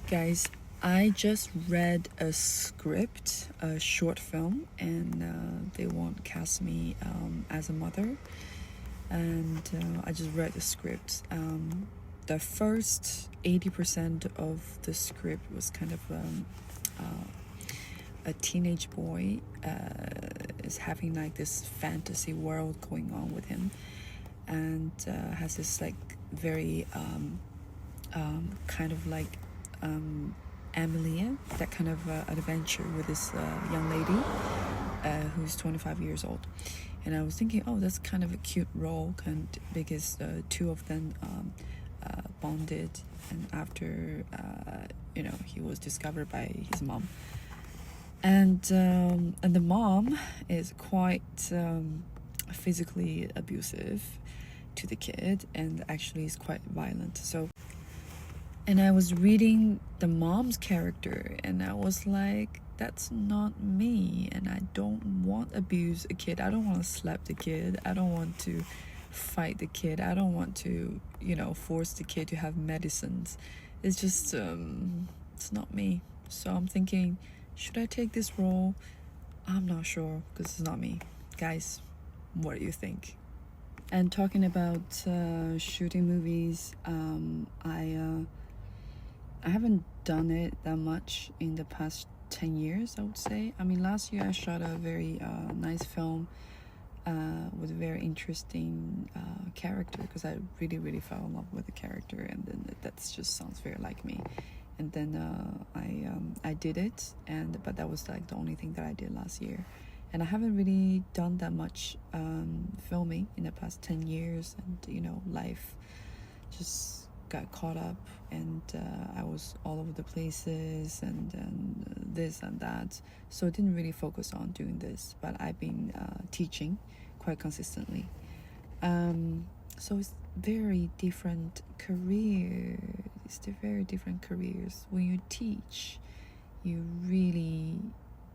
Guys, I just read a script, a short film, and they won't cast me as a mother. And I just read the script. The first 80% of the script was kind of a teenage boy is having like this fantasy world going on with him, and has this like very kind of like Amelia, that kind of adventure with this young lady who's 25 years old. And I was thinking, oh, that's kind of a cute role, because two of them bonded, and after he was discovered by his mom, and the mom is quite physically abusive to the kid, and actually is quite violent. And I was reading the mom's character, and I was like, that's not me, and I don't want to abuse a kid. I don't want to slap the kid. I don't want to fight the kid. I don't want to, force the kid to have medicines. It's just, it's not me. So I'm thinking, should I take this role? I'm not sure, because it's not me. Guys, what do you think? And talking about shooting movies, I haven't done it that much in the past 10 years, I would say. I mean, last year I shot a very nice film with a very interesting character, because I really, really fell in love with the character, and then that just sounds very like me. And then I did it, but that was like the only thing that I did last year. And I haven't really done that much filming in the past 10 years, and life just got caught up, and I was all over the places, and this and that, so I didn't really focus on doing this. But I've been teaching quite consistently, so it's very different careers. Very different careers. When you teach, you really,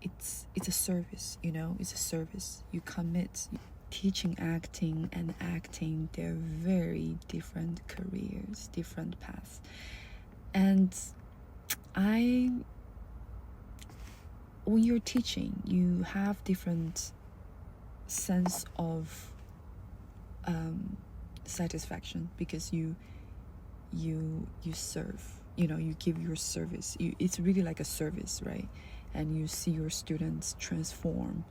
it's a service, it's a service. You commit. Teaching, acting, and acting, they're very different careers, different paths. And when you're teaching, you have different sense of satisfaction, because you serve, you give your service. It's really like a service, right? And you see your students transform,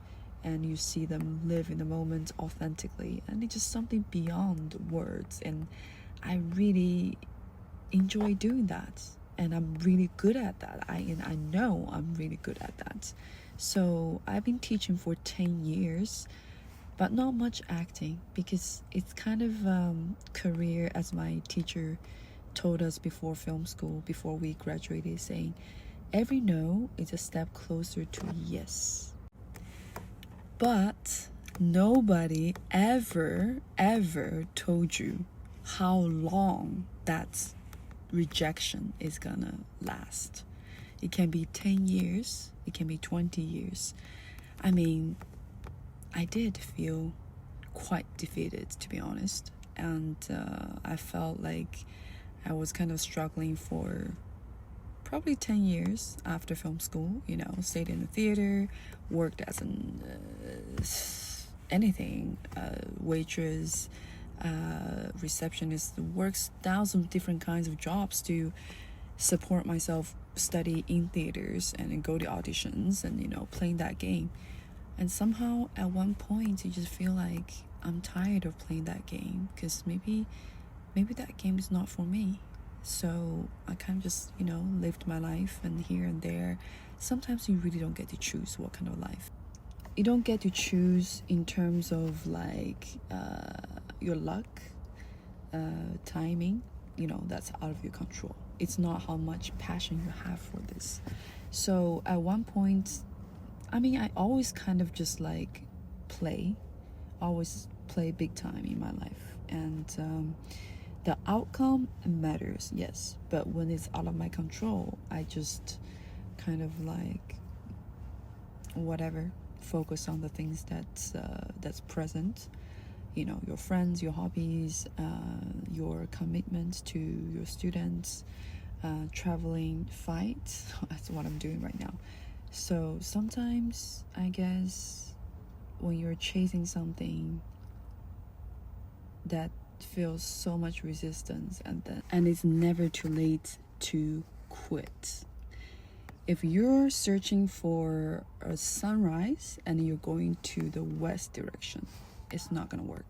and you see them live in the moment authentically, and it's just something beyond words. And I really enjoy doing that, and I'm really good at that. I know I'm really good at that. So I've been teaching for 10 years, but not much acting, because it's kind of career, as my teacher told us before film school, before we graduated, saying every no is a step closer to a yes. But nobody ever told you how long that rejection is gonna last. It can be 10 years, it can be 20 years. I mean, I did feel quite defeated, to be honest, and I felt like I was kind of struggling for probably 10 years after film school. Stayed in the theater, worked as anything, waitress, receptionist, works thousands of different kinds of jobs to support myself, study in theaters, and then go to auditions, and playing that game. And somehow at one point you just feel like, I'm tired of playing that game, because maybe that game is not for me. So I kind of just lived my life, and here and there. Sometimes you really don't get to choose what kind of life. You don't get to choose in terms of like your luck, timing. That's out of your control. It's not how much passion you have for this. So at one point, I always kind of just like always play big time in my life, and the outcome matters, yes, but when it's out of my control, I just kind of like whatever, focus on the things that's present. Your friends, your hobbies, your commitment to your students, traveling fight. That's what I'm doing right now. So sometimes I guess when you're chasing something that feels so much resistance, and it's never too late to quit. If you're searching for a sunrise and you're going to the west direction, it's not gonna work.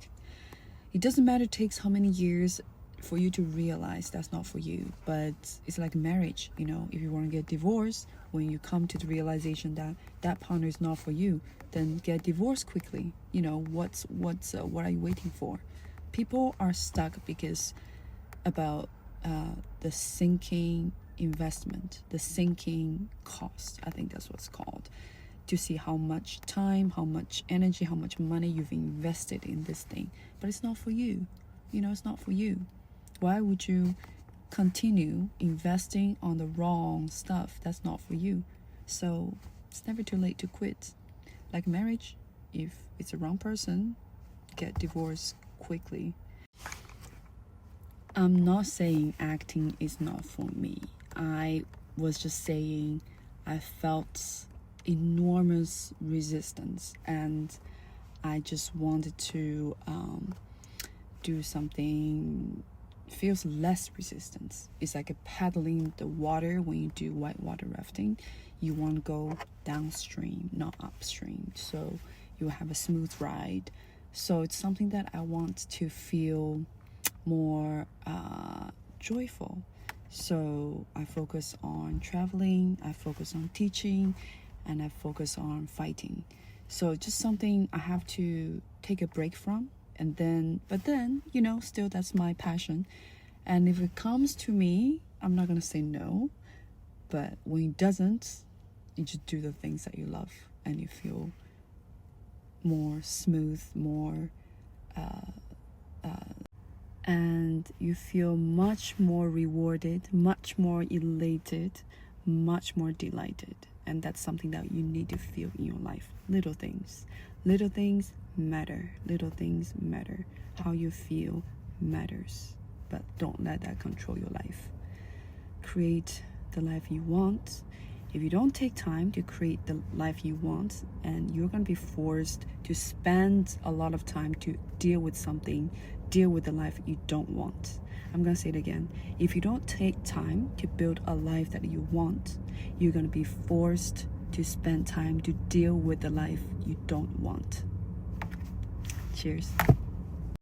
It doesn't matter, it takes how many years for you to realize that's not for you. But it's like marriage, you know, if you want to get divorced, when you come to the realization that that partner is not for you, then get divorced quickly. You know, what are you waiting for? People are stuck because about the sinking investment, the sinking cost. I think that's what's called. To see how much time, how much energy, how much money you've invested in this thing, but it's not for you. You know, it's not for you. Why would you continue investing on the wrong stuff that's not for you? So it's never too late to quit. Like marriage, if it's the wrong person, get divorced quickly. I'm not saying acting is not for me. I was just saying I felt enormous resistance, and I just wanted to do something feels less resistance. It's like a paddling the water when you do whitewater rafting. You want to go downstream, not upstream, so you have a smooth ride. So it's something that I want to feel more joyful. So I focus on traveling, I focus on teaching, and I focus on fighting. So just something I have to take a break from, but then, you know, still that's my passion. And if it comes to me, I'm not gonna say no. But when it doesn't, you just do the things that you love, and you feel more smooth, more and you feel much more rewarded, much more elated, much more delighted. And that's something that you need to feel in your life. Little things matter. Little things matter. How you feel matters, but don't let that control your life. Create the life you want. If you don't take time to create the life you want, and you're going to be forced to spend a lot of time to deal with the life you don't want. I'm going to say it again. If you don't take time to build a life that you want, you're going to be forced to spend time to deal with the life you don't want. Cheers.